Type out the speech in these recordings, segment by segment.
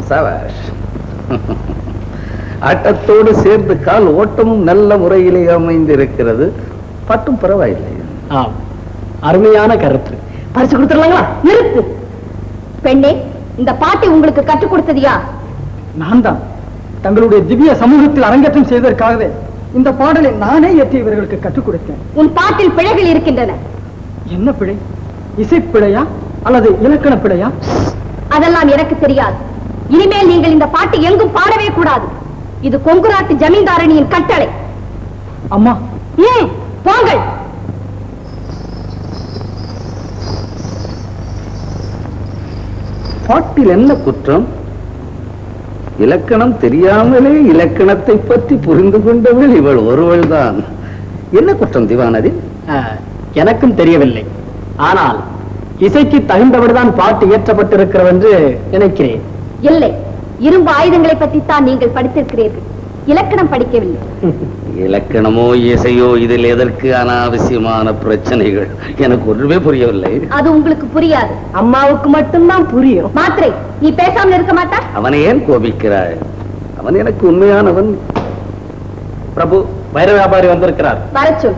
சபாஷ். ஆட்டத்தோடு சேர்ந்து கால் ஓட்டமும் நல்ல முறையிலே அமைந்திருக்கிறது. பட்டும் பரவாயில்லை. அருமையான கருத்து. பரிசு கொடுத்துடலாங்களா? நிறுத்து பெண்ணே, இந்த பாட்டை உங்களுக்கு கற்றுக் கொடுத்ததியா? நான் தான். தங்களுடைய திவ்ய சமூகத்தில் அரங்கேற்றம் செய்வதற்காகவே இந்த பாடலை நானே ஏற்றி இவர்களுக்கு கற்றுக் கொடுத்தேன். உன் பாட்டில் பிழைகள் இருக்கின்றன. என்ன பிழை? இசை பிழையா அல்லது இலக்கண பிழையா? அதெல்லாம் எனக்கு தெரியாது. இனிமேல் நீங்கள் இந்த பாட்டு எங்கும் பாடவே கூடாது. இது கொங்கு நாட்டு ஜமீன்தாரணியின் கட்டளை. அம்மா, ஏன் போங்கள். பாட்டில் என்ன குற்றம்? இலக்கணம் தெரியாமலே இலக்கணத்தை பற்றி புரிந்து கொண்டவள் இவள் ஒருவள் தான். என்ன குற்றம் திவானதி? எனக்கும் தெரியவில்லை. ஆனால் இசைக்கு தகுந்தவர்தான் பாட்டு இயற்றப்பட்டிருக்கிறது என்று நினைக்கிறேன். இல்லை, இரும்பு ஆயுதங்களை பற்றித்தான் நீங்கள் படித்திருக்கிறீர்கள், இலக்கணம் படிக்கவில்லை. இலக்கணமோ இசையோ இதில் எதற்கு அனாவசியமான பிரச்சனைகள்? எனக்கு ஒன்றுமே புரியவில்லை. அது உங்களுக்கு புரியாது, அம்மாவுக்கு மட்டும்தான் புரியும். மாத்திரை, நீ பேசாமல் இருக்க மாட்டா? அவனை ஏன் கோபிக்கிறாய்? அவன் எனக்கு உண்மையானவன். பிரபு, வைர வியாபாரி வந்திருக்கிறார். வரச்சொல்.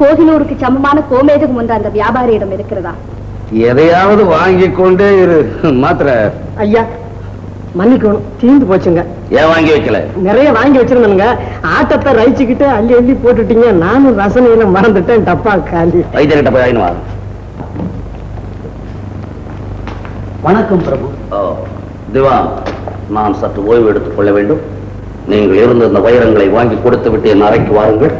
கோகினூருக்கு சமமான கோமேதகம் ஒன்று அந்த வியாபாரியிடம் இருக்கிறதா? எதையாவது வாங்கி கொண்டே இரு. மாத்திரை ஐயா, மன்னிக்கணும், தீர்ந்து போச்சுங்க. ஏன் வாங்கி வைக்கல? நிறைய வாங்கி வச்சிருந்தேனுங்க. ஆட்டத்தை ரசிச்சுக்கிட்டு அள்ளி அள்ளி போட்டுட்டீங்க. நானும் ரசனையில மறந்துட்டேன். டப்பா காலி. வைத்தியர்கிட்ட போய் ஆயினுவா. வணக்கம் பிரபு. திவான், நான் சற்று ஓய்வு எடுத்துக் கொள்ள வேண்டும். நீங்கள் இருந்த இந்த வைரங்களை வாங்கி கொடுத்து விட்டு என் அறைக்கு வாருங்கள்.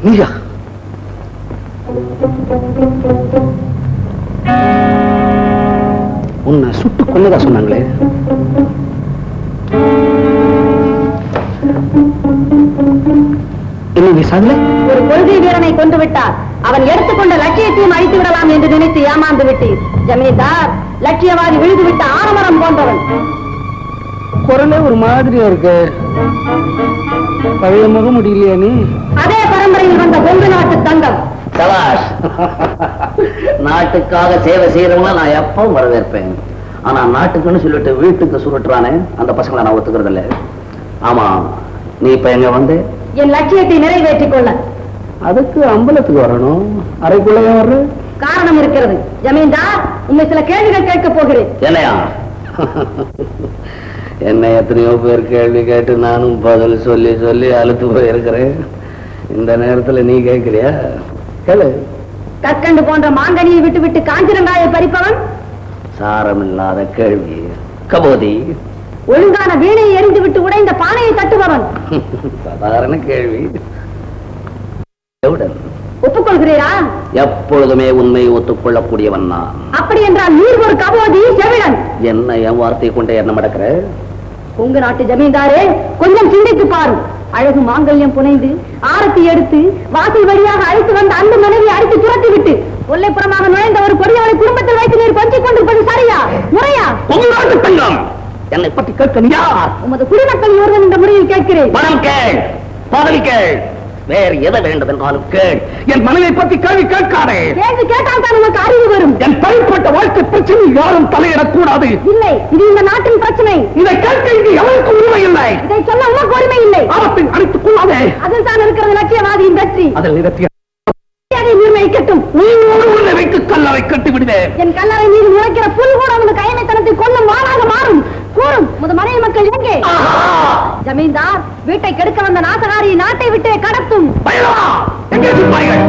நீயா? உன்னை சுட்டு கொன்னதா சொன்னாங்களே. என்ன சாதனை? ஒரு கொள்கை வீரனை கொண்டு விட்டார். அவன் எடுத்துக்கொண்ட லட்சியத்தையும் அழித்து விடலாம் என்று நினைத்து ஏமாந்து விட்டீர். ஜமீன்தார் லட்சியவாதி விழுந்து விட்ட ஆரமரம் போன்றவன். குரலே ஒரு மாதிரியா இருக்கு. பழைய முக முடியலையா நீ? அதே பரம்பரையில் வந்த கொங்கு நாட்டு தங்கம். சபாஷ். நாட்டுக்காக சேவை செய்யறவங்கள நான் எப்பவும் வரவேற்பேன். ஆனா நாட்டுக்குன்னு சொல்லிட்டு வீட்டுக்கு சுருட்டுறானே, அந்த பசங்களை நான் ஒத்துக்கிறது இல்லை. ஆமா, நீ இப்ப எங்க வந்து? என் லட்சியத்தை நிறைவேற்றிக் கொள்ள. அதுக்கு அம்பலத்துக்கு வரணும். அறைக்குள்ள ஏன் வர்ற? காரணம் இருக்கிறது. ஜமீன்தார், உண்மை சில கேள்விகள் கேட்க போகிறேன். என்னையா? என்ன எத்தனையோ பேர் கேள்வி கேட்டு நானும் பதில் சொல்லி சொல்லி அழுத்து போயிருக்கிறேன். இந்த நேரத்துல நீ கேட்கிறியா? கேளு. கற்கண்டு போன்ற மாங்கனியை விட்டு விட்டு காஞ்சிரங்காயை பறிப்பவன். சாரமில்லாத கேள்வி கபோதி. ஒழுங்கான வீணையை எரிந்து விட்டு உடைந்த பானையை தட்டுபவன். சாதாரண கேள்வி. ஒப்புக்கொள்கிறீரா? எப்பொழுதுமே உண்மையை ஒத்துக்கொள்ளக்கூடியவன் நான். அப்படி என்றால் நீர் ஒரு கபோதி செவிடன். என்ன என் வார்த்தை கொண்டே என்ன நடக்கிற? உங்க நாட்டு ஜமீன்தாரே, கொஞ்சம் சிந்தித்து பாரு. அழகு மாங்கல்யம் புனைந்து ஆரத்தி எடுத்து வாசல் வழியாக அழைத்து வந்த அந்த மனைவி அடித்து துரத்தி விட்டு கொல்லைப்புறமாக நுழைந்த ஒரு கொடியவனை குடும்பத்தில் வைத்து நீர் கொஞ்சிக் கொண்டிருப்பது சரியா, முறையா? உங்க நாட்டு தங்கம், என்னை பற்றி கேட்க யார்? உமது குடிமக்கள் ஒருவன் இந்த முறையில் கேட்கிறேன். பணம் கேள், பதவி கேள், வேறு எதை வேண்டும் என்றாலும் கேள். என் மனைவியை பற்றி கேள்வி கேட்காதே. கேள்வி கேட்டால் தான் உனக்கு அறிவு வரும். என் தனிப்பட்ட வாழ்க்கை பிரச்சனை யாரும் தலையிடக்கூடாது. இல்லை, இது இந்த நாட்டின் பிரச்சனை. இதை கேட்க இங்கு எவருக்கு உரிமை இல்லை. இதை சொல்ல உனக்கு உரிமை இல்லை. அவற்றின் அடித்துக் கொள்ளாதே. அதில் தான் இருக்கிறது லட்சியவாதியின் வெற்றி. அதில் நிறுத்திய நிர்ணயிக்கட்டும். நீ ஒரு வைத்து கல்லறை கட்டி விடுவேன். என் கல்லறை மீது முளைக்கிற புல் கூட உனது கைமைத்தனத்தை கொல்லும் வாளாக மாறும். கூறும், உமது மனைவி மக்கள் எங்கே? ஜமீன்தார், வீட்டை கெடுக்க வந்த நாசகாரி நாட்டை விட்டே கடத்தும். எங்கே சிப்பாய்கள்?